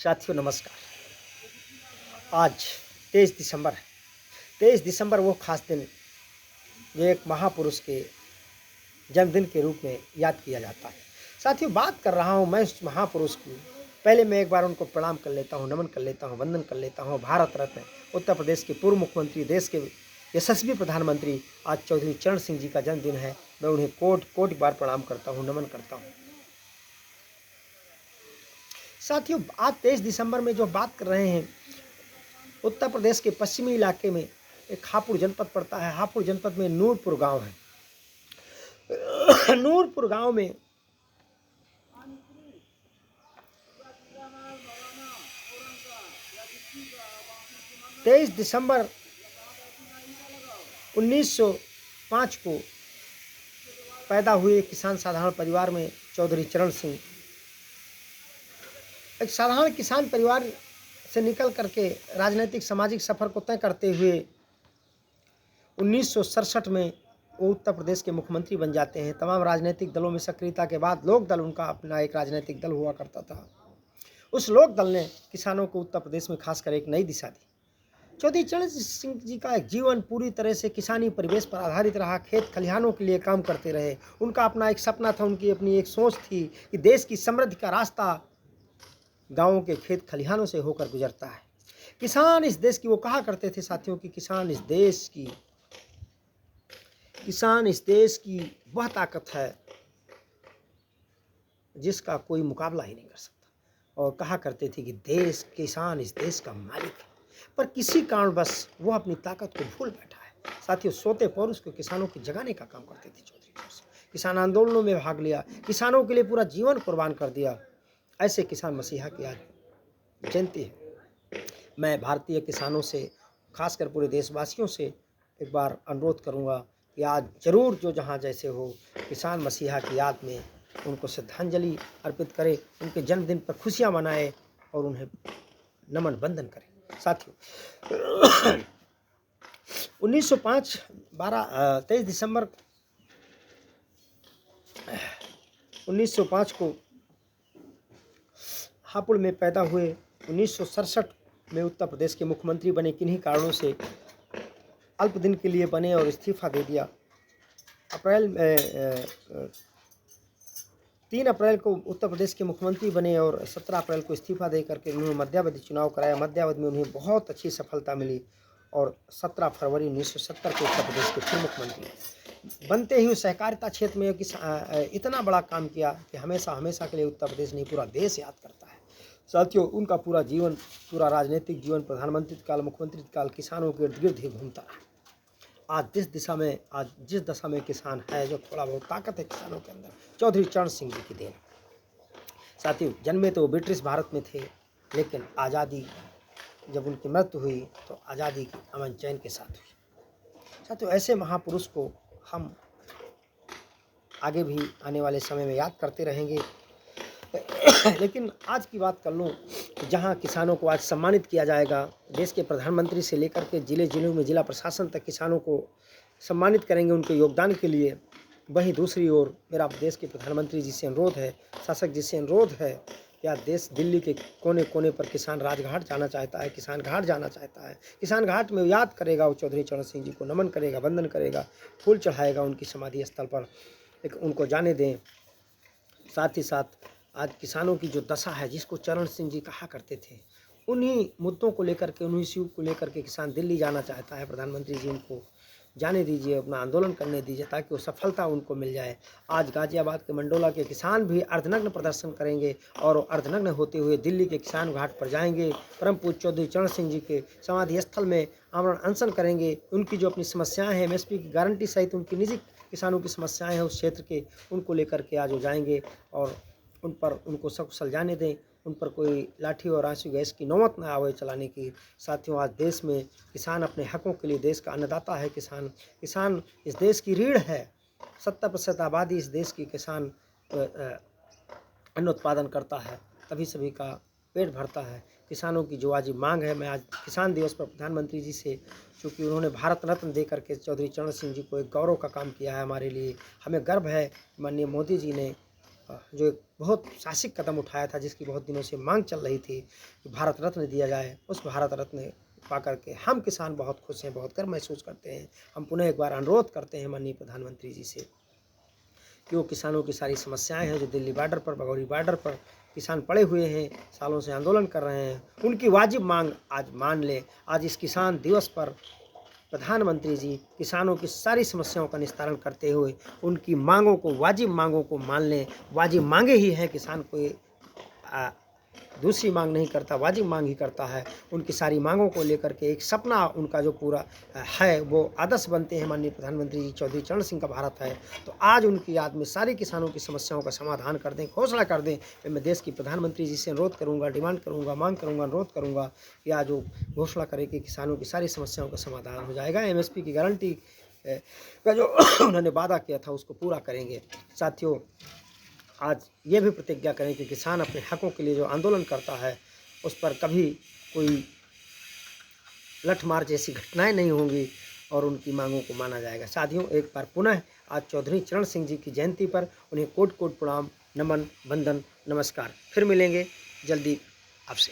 साथियों नमस्कार। आज 23 दिसंबर है। 23 दिसंबर वो खास दिन जो एक महापुरुष के जन्मदिन के रूप में याद किया जाता है। साथियों बात कर रहा हूँ मैं उस महापुरुष की। पहले मैं एक बार उनको प्रणाम कर लेता हूँ, नमन कर लेता हूँ, वंदन कर लेता हूँ। भारत रत्न उत्तर प्रदेश के पूर्व मुख्यमंत्री, देश के यशस्वी प्रधानमंत्री आज चौधरी चरण सिंह जी का जन्मदिन है। मैं उन्हें कोटि बार प्रणाम करता हूँ, नमन करता हूँ। साथियों आज 23 दिसंबर में जो बात कर रहे हैं, उत्तर प्रदेश के पश्चिमी इलाके में एक हापुड़ जनपद पड़ता है। हापुड़ जनपद में नूरपुर गांव है। नूरपुर गांव में तेईस दिसंबर 1905 को पैदा हुए किसान साधारण परिवार में चौधरी चरण सिंह एक साधारण किसान परिवार से निकल करके राजनीतिक सामाजिक सफर को तय करते हुए 1967 में वो उत्तर प्रदेश के मुख्यमंत्री बन जाते हैं। तमाम राजनीतिक दलों में सक्रियता के बाद लोक दल उनका अपना एक राजनीतिक दल हुआ करता था। उस लोक दल ने किसानों को उत्तर प्रदेश में खासकर एक नई दिशा दी। चौधरी चरण सिंह जी का एक जीवन पूरी तरह से किसानी परिवेश पर आधारित रहा। खेत खलिहानों के लिए काम करते रहे। उनका अपना एक सपना था, उनकी अपनी एक सोच थी कि देश की समृद्धि का रास्ता गाँवों के खेत खलिहानों से होकर गुजरता है। किसान इस देश की, वो कहा करते थे साथियों कि किसान इस देश की वह ताकत है जिसका कोई मुकाबला ही नहीं कर सकता। और कहा करते थे कि किसान इस देश का मालिक है। पर किसी कारणवश वो अपनी ताकत को भूल बैठा है। साथियों सोते पौरुष को किसानों की जगाने का काम करते थे चौधरी चरण सिंह। किसान आंदोलनों में भाग लिया, किसानों के लिए पूरा जीवन कुर्बान कर दिया। ऐसे किसान मसीहा की आज जयंती है। मैं भारतीय किसानों से, खासकर पूरे देशवासियों से एक बार अनुरोध करूंगा कि आज जरूर जो जहां जैसे हो, किसान मसीहा की याद में उनको श्रद्धांजलि अर्पित करें, उनके जन्मदिन पर खुशियां मनाएं और उन्हें नमन वंदन करें। साथियों 23 दिसंबर 1905 को हापुड़ में पैदा हुए। 1967 में उत्तर प्रदेश के मुख्यमंत्री बने। किन्हीं कारणों से अल्प दिन के लिए बने और इस्तीफा दे दिया। 3 अप्रैल को उत्तर प्रदेश के मुख्यमंत्री बने और 17 अप्रैल को इस्तीफा दे करके उन्होंने मध्यावधि चुनाव कराया। मध्यावधि में उन्हें बहुत अच्छी सफलता मिली और 17 फरवरी 1970 को उत्तर प्रदेश के फिर मुख्यमंत्री बनते ही सहकारिता क्षेत्र में इतना बड़ा काम किया कि हमेशा के लिए उत्तर प्रदेश नहीं, पूरा देश याद करता है। साथियों उनका पूरा जीवन, पूरा राजनीतिक जीवन, प्रधानमंत्री काल, मुख्यमंत्री काल किसानों के इर्द गिर्द ही घूमता रहा। आज जिस दशा में किसान है, जो थोड़ा बहुत ताकत है किसानों के अंदर, चौधरी चरण सिंह जी की देन। साथियों जन्मे तो वो ब्रिटिश भारत में थे, लेकिन आज़ादी जब उनकी मृत्यु हुई तो आज़ादी की अमन चैन के साथ हुई। साथियों ऐसे महापुरुष को हम आगे भी आने वाले समय में याद करते रहेंगे। लेकिन आज की बात कर लूँ, जहाँ किसानों को आज सम्मानित किया जाएगा। देश के प्रधानमंत्री से लेकर के जिलों में जिला प्रशासन तक किसानों को सम्मानित करेंगे उनके योगदान के लिए। वहीं दूसरी ओर मेरा देश के प्रधानमंत्री जी से अनुरोध है, शासक जी से अनुरोध है, या देश दिल्ली के कोने कोने पर किसान राजघाट जाना चाहता है, किसान घाट जाना चाहता है। किसान घाट में याद करेगा वो चौधरी चरण सिंह जी को, नमन करेगा, वंदन करेगा, फूल चढ़ाएगा उनकी समाधि स्थल पर, उनको जाने दें। साथ ही साथ आज किसानों की जो दशा है, जिसको चरण सिंह जी कहा करते थे, उन्हीं मुद्दों को लेकर के, उन्हीं इश्यू को लेकर के किसान दिल्ली जाना चाहता है। प्रधानमंत्री जी उनको जाने दीजिए, अपना आंदोलन करने दीजिए, ताकि वो सफलता उनको मिल जाए। आज गाजियाबाद के मंडोला के किसान भी अर्धनग्न प्रदर्शन करेंगे और अर्धनग्न होते हुए दिल्ली के किसान घाट पर जाएंगे। परम पूज्य चौधरी चरण सिंह जी के समाधि स्थल में आमरण अनशन करेंगे। उनकी जो अपनी समस्याएं हैं, एमएसपी की गारंटी सहित उनकी निजी किसानों की समस्याएं हैं उस क्षेत्र के, उनको लेकर के आज वो जाएंगे और उन पर उनको सकुशल जाने दें। उन पर कोई लाठी और आंसू गैस की नौबत ना आवे चलाने की। साथियों आज देश में किसान अपने हकों के लिए, देश का अन्नदाता है किसान इस देश की रीढ़ है। 70% आबादी इस देश की किसान अन्न उत्पादन करता है, तभी सभी का पेट भरता है। किसानों की जो आज मांग है, मैं आज किसान दिवस पर प्रधानमंत्री जी से, चूँकि उन्होंने भारत रत्न दे करके चौधरी चरण सिंह जी को एक गौरव का काम किया है हमारे लिए, हमें गर्व है। माननीय मोदी जी ने जो एक बहुत साहसिक कदम उठाया था, जिसकी बहुत दिनों से मांग चल रही थी कि भारत रत्न दिया जाए, उस भारत रत्न पा करके हम किसान बहुत खुश हैं, बहुत गर्व महसूस करते हैं। हम पुनः एक बार अनुरोध करते हैं माननीय प्रधानमंत्री जी से कि वो किसानों की सारी समस्याएं हैं जो दिल्ली बॉर्डर पर, भगोड़ी बॉर्डर पर किसान पड़े हुए हैं, सालों से आंदोलन कर रहे हैं, उनकी वाजिब मांग आज मान लें। आज इस किसान दिवस पर प्रधानमंत्री जी किसानों की सारी समस्याओं का निस्तारण करते हुए उनकी मांगों को, वाजिब मांगों को मान लें। वाजिब मांगे ही हैं, किसान कोई दूसरी मांग नहीं करता, वाजिब मांग ही करता है। उनकी सारी मांगों को लेकर के एक सपना उनका जो पूरा है वो आदर्श बनते हैं। माननीय प्रधानमंत्री जी चौधरी चरण सिंह का भारत है, तो आज उनकी याद में सारी किसानों की समस्याओं का समाधान कर दें, घोषणा कर दें। मैं देश की प्रधानमंत्री जी से अनुरोध करूँगा, डिमांड करूँगा, मांग करूँगा, अनुरोध करूँगा कि आज वो घोषणा करें कि किसानों की सारी समस्याओं का समाधान हो जाएगा। MSP की गारंटी का जो उन्होंने वादा किया था उसको पूरा करेंगे। साथियों, आज ये भी प्रतिज्ञा करें कि किसान अपने हकों के लिए जो आंदोलन करता है उस पर कभी कोई लठमार जैसी घटनाएं नहीं होंगी और उनकी मांगों को माना जाएगा। साथियों, एक बार पुनः आज चौधरी चरण सिंह जी की जयंती पर उन्हें कोटि कोटि प्रणाम, नमन, वंदन, नमस्कार। फिर मिलेंगे जल्दी आपसे।